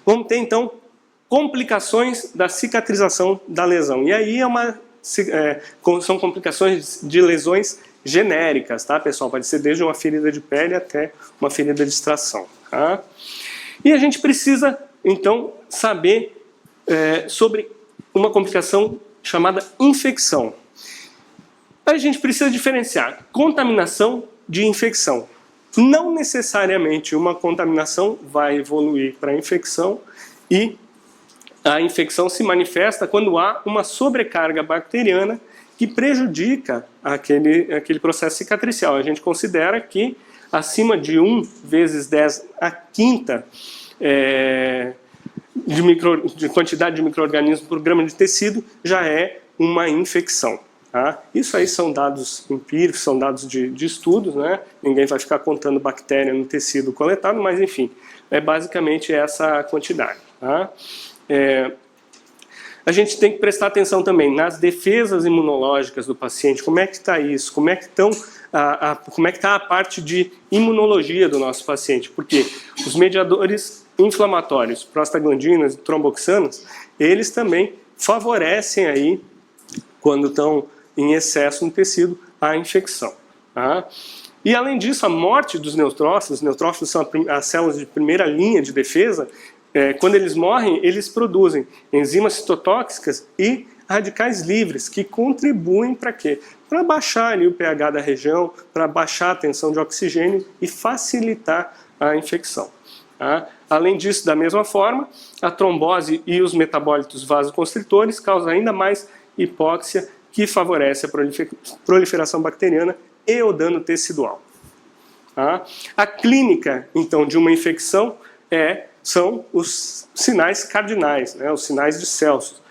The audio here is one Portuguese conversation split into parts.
Vamos ter, então, complicações da cicatrização da lesão. E aí são complicações de lesões genéricas, tá, pessoal? Pode ser desde uma ferida de pele até uma ferida de extração. Tá? E a gente precisa, então, saber sobre uma complicação chamada infecção. A gente precisa diferenciar contaminação de infecção. Não necessariamente uma contaminação vai evoluir para infecção, e a infecção se manifesta quando há uma sobrecarga bacteriana que prejudica aquele processo cicatricial. A gente considera que acima de 1 × 10⁵ de quantidade de micro-organismos por grama de tecido já é uma infecção. Tá? Isso aí são dados empíricos, são dados de estudos, né? Ninguém vai ficar contando bactéria no tecido coletado, mas enfim, é basicamente essa quantidade. Tá? A gente tem que prestar atenção também nas defesas imunológicas do paciente. Como é que está isso? Como é que está a parte de imunologia do nosso paciente? Porque os mediadores inflamatórios, prostaglandinas e tromboxanas, eles também favorecem aí, quando estão em excesso no tecido, a infecção. Tá? E além disso, a morte dos neutrófilos são as células de primeira linha de defesa. Quando eles morrem, eles produzem enzimas citotóxicas e radicais livres, que contribuem para quê? Para baixar ali o pH da região, para baixar a tensão de oxigênio e facilitar a infecção. Tá? Além disso, da mesma forma, a trombose e os metabólitos vasoconstritores causam ainda mais hipóxia, que favorece a proliferação bacteriana e o dano tecidual. Tá? A clínica, então, de uma infecção são os sinais cardinais, né? Os sinais de Celsus: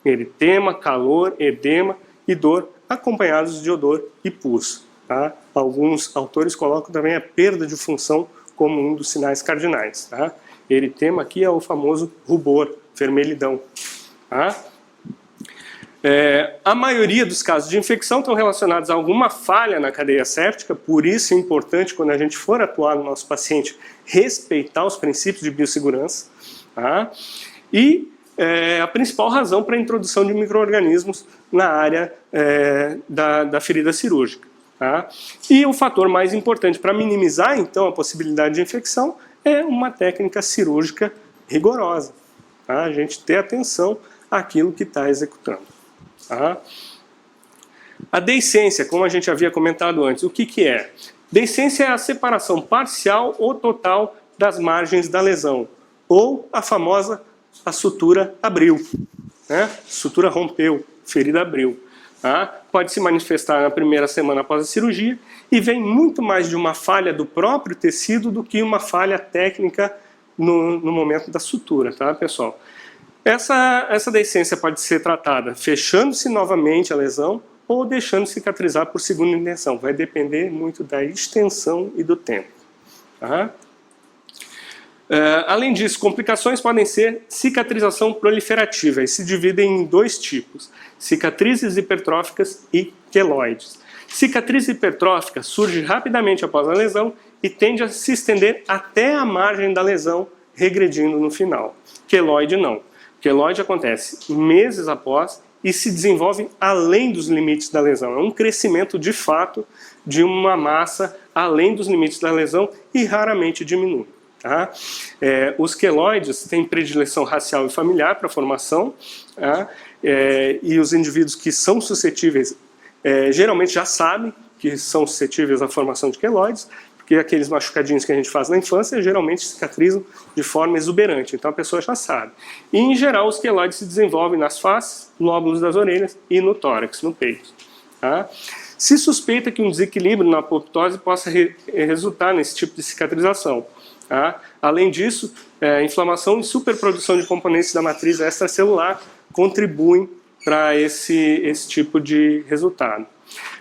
eritema, calor, edema e dor, acompanhados de odor e pus. Tá? Alguns autores colocam também a perda de função como um dos sinais cardinais. Tá? Eritema aqui é o famoso rubor, vermelhidão. Tá? A maioria dos casos de infecção estão relacionados a alguma falha na cadeia séptica, por isso é importante, quando a gente for atuar no nosso paciente, respeitar os princípios de biossegurança. Tá? E a principal razão para a introdução de micro-organismos na área da ferida cirúrgica. Tá? E o fator mais importante para minimizar, então, a possibilidade de infecção é uma técnica cirúrgica rigorosa. Tá? A gente ter atenção àquilo que está executando. Tá? A deiscência, como a gente havia comentado antes, o que é? Deiscência é a separação parcial ou total das margens da lesão, ou a famosa sutura abriu, né? Sutura rompeu, ferida abriu. Tá? Pode se manifestar na primeira semana após a cirurgia e vem muito mais de uma falha do próprio tecido do que uma falha técnica no momento da sutura, tá, pessoal? Essa deiscência pode ser tratada fechando-se novamente a lesão ou deixando cicatrizar por segunda intenção. Vai depender muito da extensão e do tempo. Tá? Além disso, complicações podem ser cicatrização proliferativa e se dividem em 2 tipos: cicatrizes hipertróficas e queloides. Cicatriz hipertrófica surge rapidamente após a lesão e tende a se estender até a margem da lesão, regredindo no final. Queloide não. Queloide acontece meses após e se desenvolve além dos limites da lesão. É um crescimento de fato de uma massa além dos limites da lesão e raramente diminui. Tá? Os queloides têm predileção racial e familiar para a formação, tá? E os indivíduos que são suscetíveis geralmente já sabem que são suscetíveis à formação de queloides, porque aqueles machucadinhos que a gente faz na infância geralmente cicatrizam de forma exuberante, então a pessoa já sabe. E em geral os queloides se desenvolvem nas faces, lóbulos das orelhas e no tórax, no peito. Tá? Se suspeita que um desequilíbrio na apoptose possa resultar nesse tipo de cicatrização. Tá? Além disso, inflamação e superprodução de componentes da matriz extracelular contribuem para esse tipo de resultado.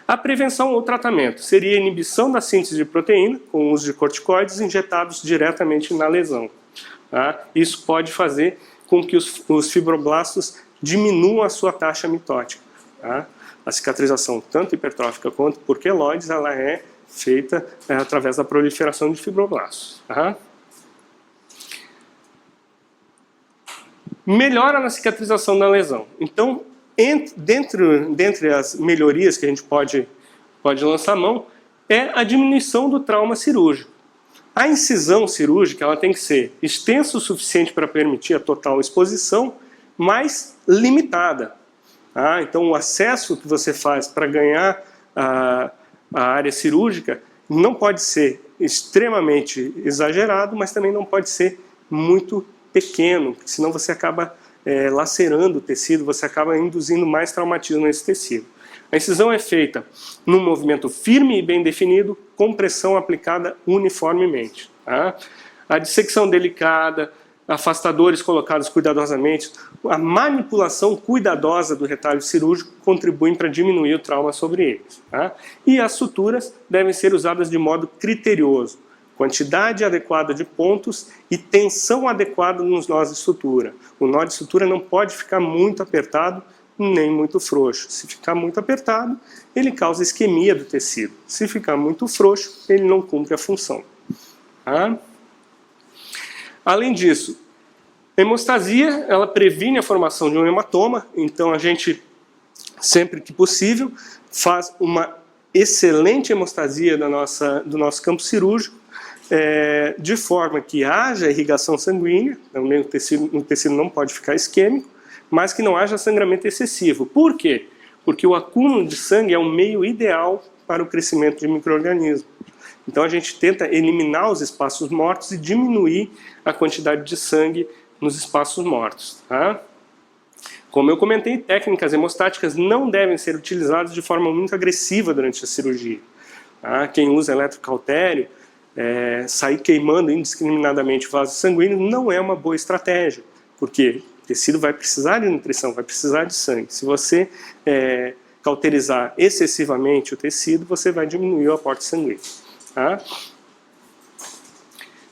A prevenção ou tratamento seria a inibição da síntese de proteína, com o uso de corticoides injetados diretamente na lesão. Tá? Isso pode fazer com que os fibroblastos diminuam a sua taxa mitótica. Tá? A cicatrização, tanto hipertrófica quanto por queloides, ela é feita através da proliferação de fibroblastos. Tá? melhora na cicatrização da lesão. Então, dentre as melhorias que a gente pode lançar mão, é a diminuição do trauma cirúrgico. A incisão cirúrgica ela tem que ser extensa o suficiente para permitir a total exposição, mas limitada. Então, o acesso que você faz para ganhar a área cirúrgica não pode ser extremamente exagerado, mas também não pode ser muito pequeno, senão você acaba lacerando o tecido, você acaba induzindo mais traumatismo nesse tecido. A incisão é feita num movimento firme e bem definido, com pressão aplicada uniformemente. A dissecção delicada, afastadores colocados cuidadosamente, a manipulação cuidadosa do retalho cirúrgico contribuem para diminuir o trauma sobre eles. E as suturas devem ser usadas de modo criterioso, quantidade adequada de pontos e tensão adequada nos nós de sutura. O nó de sutura não pode ficar muito apertado nem muito frouxo. Se ficar muito apertado, ele causa isquemia do tecido. Se ficar muito frouxo, ele não cumpre a função. Além disso, a hemostasia, ela previne a formação de um hematoma, então a gente, sempre que possível, faz uma excelente hemostasia do nosso campo cirúrgico, de forma que haja irrigação sanguínea, também o tecido não pode ficar isquêmico, mas que não haja sangramento excessivo. Por quê? Porque o acúmulo de sangue é o meio ideal para o crescimento de micro-organismos. Então a gente tenta eliminar os espaços mortos e diminuir a quantidade de sangue nos espaços mortos. Como eu comentei, técnicas hemostáticas não devem ser utilizadas de forma muito agressiva durante a cirurgia. Quem usa eletrocautério, sair queimando indiscriminadamente vasos sanguíneos não é uma boa estratégia, porque o tecido vai precisar de nutrição, vai precisar de sangue. Se você cauterizar excessivamente o tecido, você vai diminuir o aporte sanguíneo.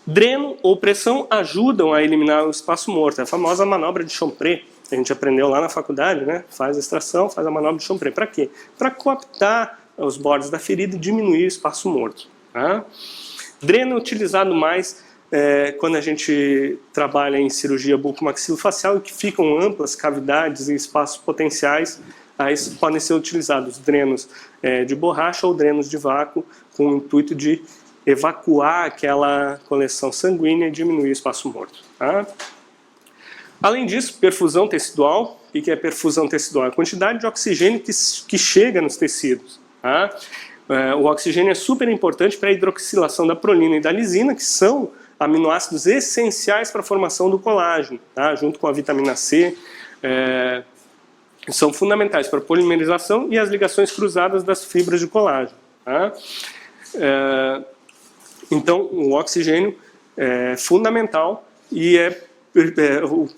Dreno ou pressão ajudam a eliminar o espaço morto. É a famosa manobra de Chompré, que a gente aprendeu lá na faculdade, né? Faz a extração, faz a manobra de Chompré. Para quê? Para coaptar os bordes da ferida e diminuir o espaço morto. Dreno é utilizado mais quando a gente trabalha em cirurgia bucomaxilofacial e que ficam amplas cavidades e espaços potenciais. Aí podem ser utilizados drenos de borracha ou drenos de vácuo com o intuito de evacuar aquela coleção sanguínea e diminuir o espaço morto. Além disso, perfusão tecidual. O que é perfusão tecidual? A quantidade de oxigênio que chega nos tecidos. O oxigênio é super importante para a hidroxilação da prolina e da lisina, que são aminoácidos essenciais para a formação do colágeno, junto com a vitamina C, são fundamentais para a polimerização e as ligações cruzadas das fibras de colágeno. Então, o oxigênio é fundamental e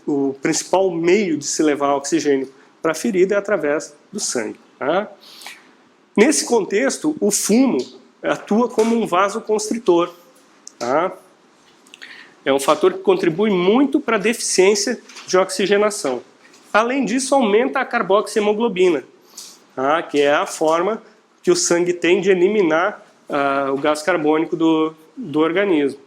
o principal meio de se levar oxigênio para a ferida é através do sangue. Nesse contexto, o fumo atua como um vasoconstritor. É um fator que contribui muito para a deficiência de oxigenação. Além disso, aumenta a carboxiemoglobina, que é a forma que o sangue tem de eliminar o gás carbônico do organismo.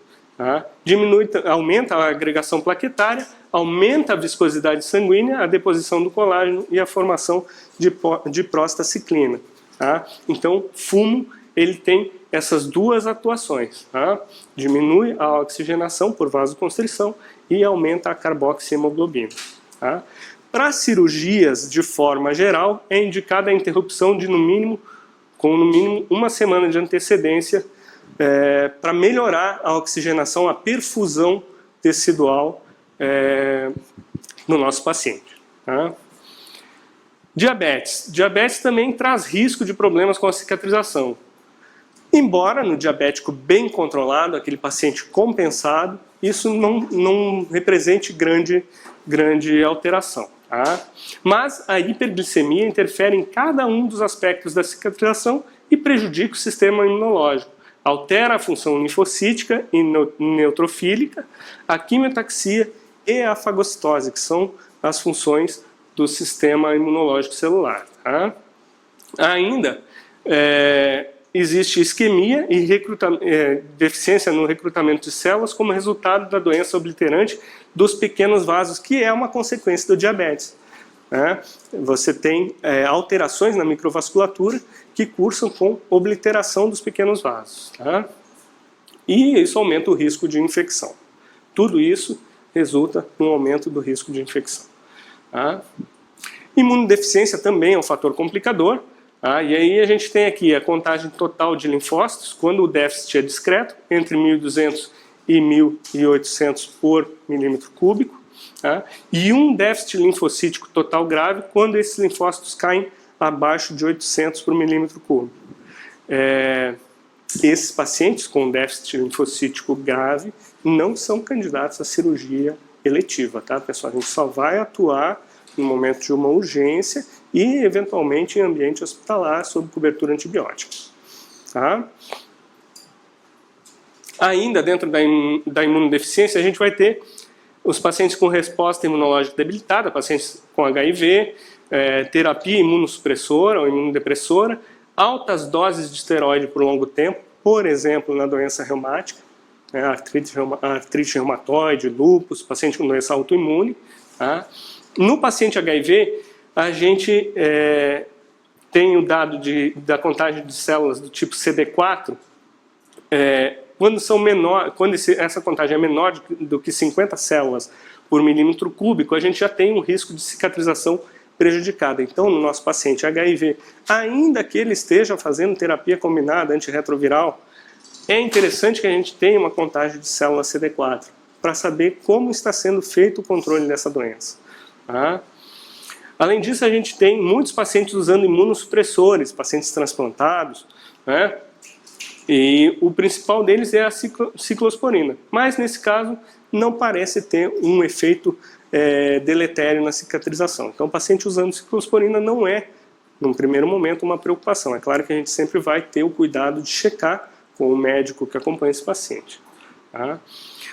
Aumenta a agregação plaquetária, aumenta a viscosidade sanguínea, a deposição do colágeno e a formação de prostaciclina. Então, fumo ele tem essas duas atuações. Diminui a oxigenação por vasoconstrição e aumenta a carboxiemoglobina. Para cirurgias de forma geral, é indicada a interrupção de no mínimo uma semana de antecedência para melhorar a oxigenação, a perfusão tecidual no nosso paciente. Diabetes. Diabetes também traz risco de problemas com a cicatrização. Embora no diabético bem controlado, aquele paciente compensado, isso não represente grande alteração. Mas a hiperglicemia interfere em cada um dos aspectos da cicatrização e prejudica o sistema imunológico. Altera a função linfocítica e neutrofílica, a quimiotaxia e a fagocitose, que são as funções do sistema imunológico celular. Ainda, existe isquemia e deficiência no recrutamento de células como resultado da doença obliterante dos pequenos vasos, que é uma consequência do diabetes. Você tem alterações na microvasculatura que cursam com obliteração dos pequenos vasos. E isso aumenta o risco de infecção. Tudo isso resulta no aumento do risco de infecção. Imunodeficiência também é um fator complicador. E aí a gente tem aqui a contagem total de linfócitos, quando o déficit é discreto, entre 1.200 e 1.800 por milímetro cúbico. E um déficit linfocítico total grave, quando esses linfócitos caem abaixo de 800 por milímetro cúbico. Esses pacientes com déficit linfocítico grave não são candidatos à cirurgia eletiva, tá, pessoal? A gente só vai atuar no momento de uma urgência e, eventualmente, em ambiente hospitalar, sob cobertura antibiótica. Tá? Ainda dentro da imunodeficiência, a gente vai ter os pacientes com resposta imunológica debilitada, pacientes com HIV, terapia imunossupressora ou imunodepressora, altas doses de esteroide por longo tempo, por exemplo, na doença reumática, artrite reumatoide, lúpus, paciente com doença autoimune. Tá? No paciente HIV, a gente tem o dado da contagem de células do tipo CD4, quando essa contagem é menor do que 50 células por milímetro cúbico, a gente já tem um risco de cicatrização prejudicada. Então, no nosso paciente HIV, ainda que ele esteja fazendo terapia combinada antirretroviral, é interessante que a gente tenha uma contagem de células CD4 para saber como está sendo feito o controle dessa doença. Tá? Além disso, a gente tem muitos pacientes usando imunossupressores, pacientes transplantados, né? E o principal deles é a ciclosporina. Mas, nesse caso, não parece ter um efeito deletério na cicatrização. Então, o paciente usando ciclosporina não é, num primeiro momento, uma preocupação. É claro que a gente sempre vai ter o cuidado de checar com o médico que acompanha esse paciente. Tá?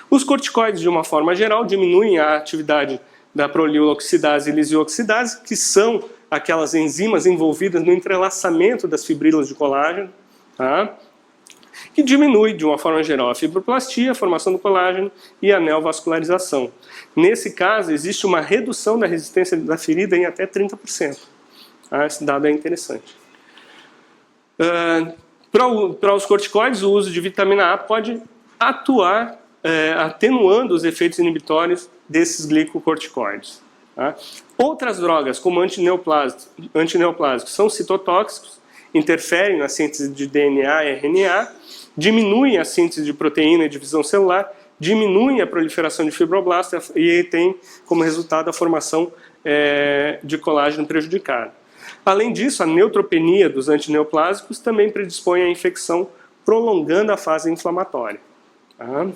Os corticoides, de uma forma geral, diminuem a atividade da proliloxidase e lisioxidase, que são aquelas enzimas envolvidas no entrelaçamento das fibrilas de colágeno, tá? Que diminui, de uma forma geral, a fibroplastia, a formação do colágeno e a neovascularização. Nesse caso, existe uma redução da resistência da ferida em até 30%. Tá? Esse dado é interessante. Para os corticoides, o uso de vitamina A pode atuar atenuando os efeitos inibitórios desses glicocorticoides. Tá? Outras drogas, como antineoplásicos, são citotóxicos, interferem na síntese de DNA e RNA, diminuem a síntese de proteína e divisão celular, diminuem a proliferação de fibroblastos e tem como resultado a formação de colágeno prejudicado. Além disso, a neutropenia dos antineoplásicos também predispõe à infecção, prolongando a fase inflamatória. Tá?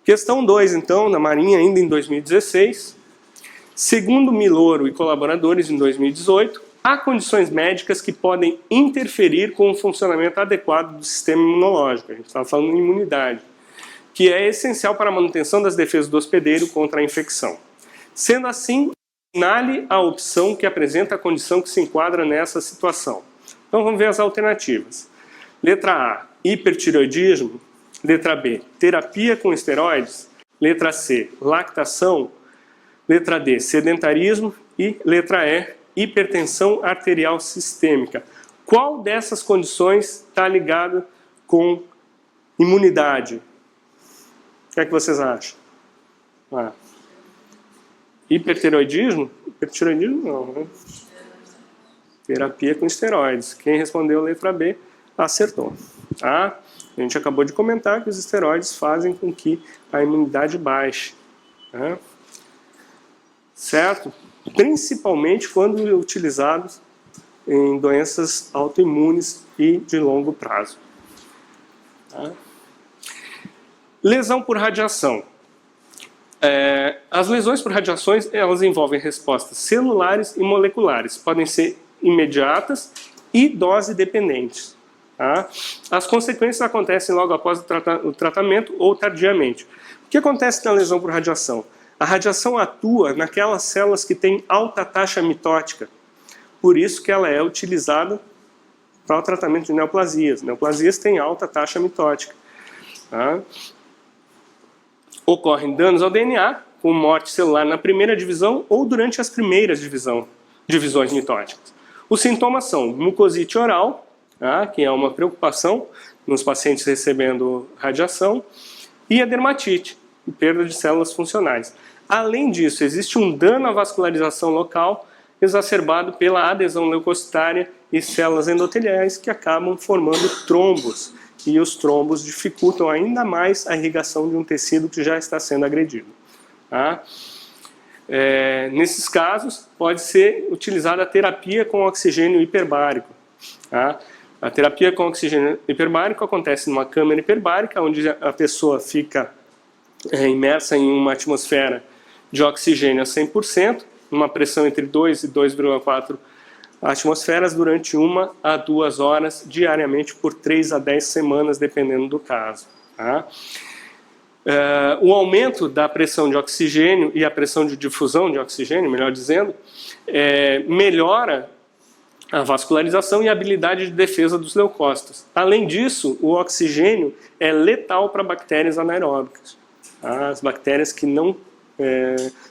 Questão 2, então, na Marinha, ainda em 2016. Segundo Miloro e colaboradores, em 2018, há condições médicas que podem interferir com o funcionamento adequado do sistema imunológico. A gente estava falando em imunidade, que é essencial para a manutenção das defesas do hospedeiro contra a infecção. Sendo assim, assinale a opção que apresenta a condição que se enquadra nessa situação. Então vamos ver as alternativas. Letra A, hipertireoidismo. Letra B, terapia com esteroides. Letra C, lactação. Letra D, sedentarismo. E letra E, hipertensão arterial sistêmica. Qual dessas condições está ligado com imunidade? O que é que vocês acham? Hipertireoidismo? Hipertireoidismo não, né? Terapia com esteroides. Quem respondeu a letra B acertou. Tá? A gente acabou de comentar que os esteroides fazem com que a imunidade baixe. Né? Certo? Principalmente quando utilizados em doenças autoimunes e de longo prazo. Tá? Lesão por radiação. As lesões por radiações, elas envolvem respostas celulares e moleculares. Podem ser imediatas e dose dependentes. Tá? As consequências acontecem logo após o tratamento ou tardiamente. O que acontece na lesão por radiação? A radiação atua naquelas células que têm alta taxa mitótica. Por isso que ela é utilizada para o tratamento de neoplasias. Neoplasias têm alta taxa mitótica. Tá? Ocorrem danos ao DNA, com morte celular na primeira divisão ou durante as primeiras divisões mitóticas. Os sintomas são mucosite oral, tá? Que é uma preocupação nos pacientes recebendo radiação, e a dermatite, perda de células funcionais. Além disso, existe um dano à vascularização local exacerbado pela adesão leucocitária e células endoteliais que acabam formando trombos. E os trombos dificultam ainda mais a irrigação de um tecido que já está sendo agredido. Tá? Nesses casos, pode ser utilizada a terapia com oxigênio hiperbárico. Tá? A terapia com oxigênio hiperbárico acontece numa câmara hiperbárica, onde a pessoa fica imersa em uma atmosfera de oxigênio a 100%, numa pressão entre 2 e 2,4 atmosferas durante 1 a 2 horas diariamente por 3 a 10 semanas, dependendo do caso. Tá? O aumento da pressão de oxigênio e a pressão de difusão de oxigênio, melhor dizendo, melhora a vascularização e a habilidade de defesa dos leucócitos. Além disso, o oxigênio é letal para bactérias anaeróbicas, tá? As bactérias que não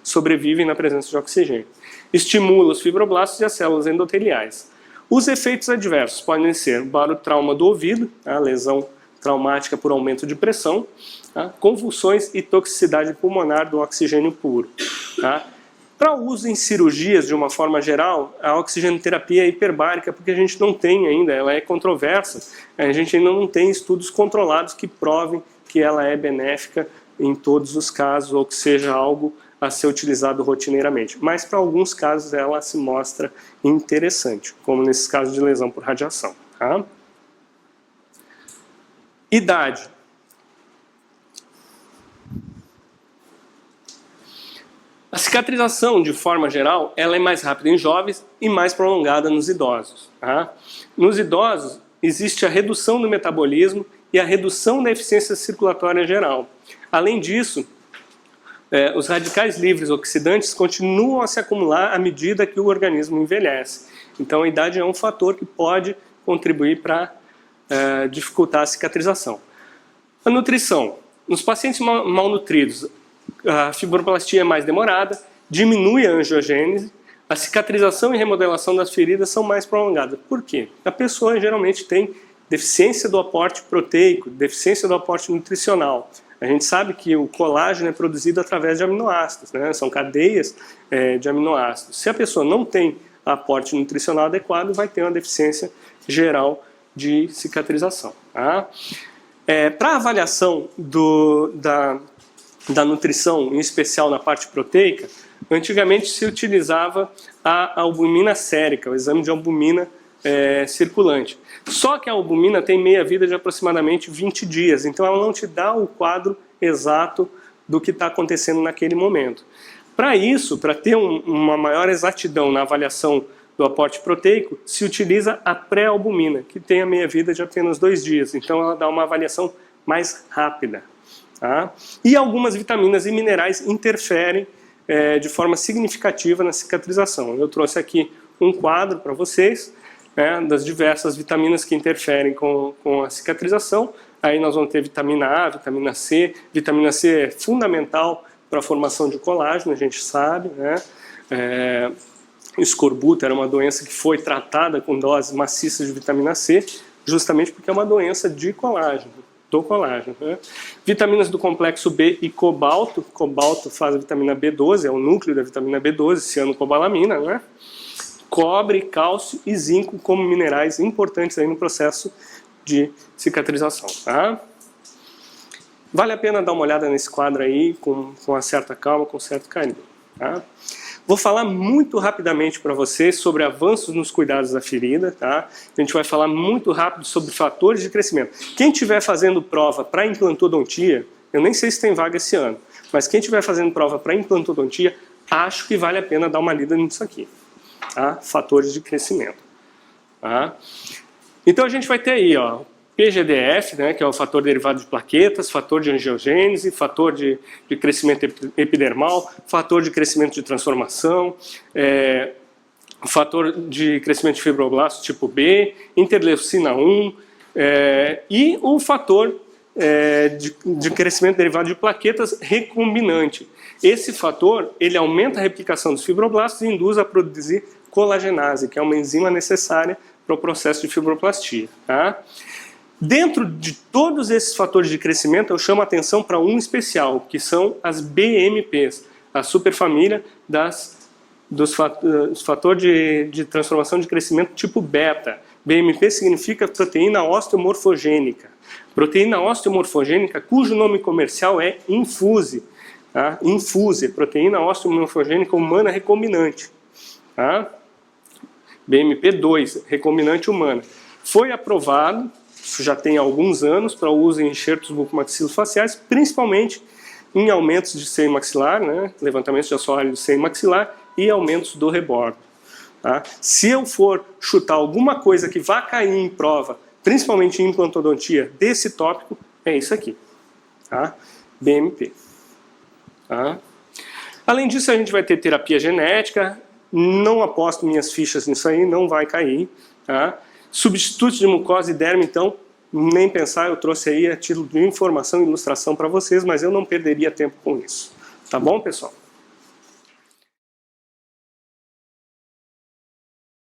sobrevivem na presença de oxigênio. Estimula os fibroblastos e as células endoteliais. Os efeitos adversos podem ser barotrauma do ouvido, tá? Lesão traumática por aumento de pressão, tá? Convulsões e toxicidade pulmonar do oxigênio puro. Tá? Para uso em cirurgias, de uma forma geral, a oxigenoterapia é hiperbárica, porque a gente não tem ainda, ela é controversa, a gente ainda não tem estudos controlados que provem que ela é benéfica em todos os casos, ou que seja algo a ser utilizado rotineiramente. Mas para alguns casos ela se mostra interessante, como nesses casos de lesão por radiação. Tá? Idade. A cicatrização, de forma geral, ela é mais rápida em jovens e mais prolongada nos idosos. Tá? Nos idosos, existe a redução do metabolismo e a redução da eficiência circulatória geral. Além disso, os radicais livres oxidantes continuam a se acumular à medida que o organismo envelhece. Então, a idade é um fator que pode contribuir para dificultar a cicatrização. A nutrição. Nos pacientes malnutridos, a fibroplastia é mais demorada, diminui a angiogênese, a cicatrização e remodelação das feridas são mais prolongadas. Por quê? A pessoa geralmente tem deficiência do aporte proteico, deficiência do aporte nutricional. A gente sabe que o colágeno é produzido através de aminoácidos, né? São cadeias de aminoácidos. Se a pessoa não tem aporte nutricional adequado, vai ter uma deficiência geral de cicatrização. Tá? Para avaliação da nutrição, em especial na parte proteica, antigamente se utilizava a albumina sérica, o exame de albumina circulante. Só que a albumina tem meia-vida de aproximadamente 20 dias, então ela não te dá o quadro exato do que está acontecendo naquele momento. Para isso, para ter uma maior exatidão na avaliação do aporte proteico, se utiliza a pré-albumina, que tem a meia-vida de apenas 2 dias, então ela dá uma avaliação mais rápida. Tá? E algumas vitaminas e minerais interferem de forma significativa na cicatrização. Eu trouxe aqui um quadro para vocês, das diversas vitaminas que interferem com a cicatrização. Aí nós vamos ter vitamina A, vitamina C. Vitamina C é fundamental para a formação de colágeno, a gente sabe. Né? Escorbuto era uma doença que foi tratada com doses maciças de vitamina C, justamente porque é uma doença de colágeno, do colágeno. Né? Vitaminas do complexo B e cobalto. Cobalto faz a vitamina B12, é o núcleo da vitamina B12, cianocobalamina, né? Cobre, cálcio e zinco como minerais importantes aí no processo de cicatrização. Tá? Vale a pena dar uma olhada nesse quadro aí com uma certa calma, com certo carinho. Tá? Vou falar muito rapidamente para vocês sobre avanços nos cuidados da ferida. Tá? A gente vai falar muito rápido sobre fatores de crescimento. Quem estiver fazendo prova para implantodontia, eu nem sei se tem vaga esse ano, mas quem estiver fazendo prova para implantodontia, acho que vale a pena dar uma lida nisso aqui. Tá? Fatores de crescimento. Tá? Então a gente vai ter aí, ó, PGDF, né, que é o fator derivado de plaquetas, fator de angiogênese, fator de crescimento epidermal, fator de crescimento de transformação, fator de crescimento de fibroblastos tipo B, interleucina 1 e o fator de crescimento derivado de plaquetas recombinante. Esse fator, ele aumenta a replicação dos fibroblastos e induz a produzir colagenase, que é uma enzima necessária para o processo de fibroplastia. Tá? Dentro de todos esses fatores de crescimento, eu chamo a atenção para um especial, que são as BMPs, a superfamília dos fatores de transformação de crescimento tipo beta. BMP significa proteína osteomorfogênica. Proteína osteomorfogênica, cujo nome comercial é Infuse. Tá? Infuse, proteína osteomorfogênica humana recombinante. Tá? BMP2, recombinante humana. Foi aprovado, isso já tem alguns anos, para uso em enxertos bucomaxilofaciais, principalmente em aumentos de seio maxilar, né? Levantamentos de assoalho do seio maxilar e aumentos do rebordo. Tá? Se eu for chutar alguma coisa que vá cair em prova, principalmente em implantodontia, desse tópico, é isso aqui. Tá? BMP. Tá? Além disso, a gente vai ter terapia genética. Não aposto minhas fichas nisso aí, não vai cair. Tá? Substitutos de mucosa e derme, então, nem pensar, eu trouxe aí a título de informação e ilustração para vocês, mas eu não perderia tempo com isso. Tá bom, pessoal?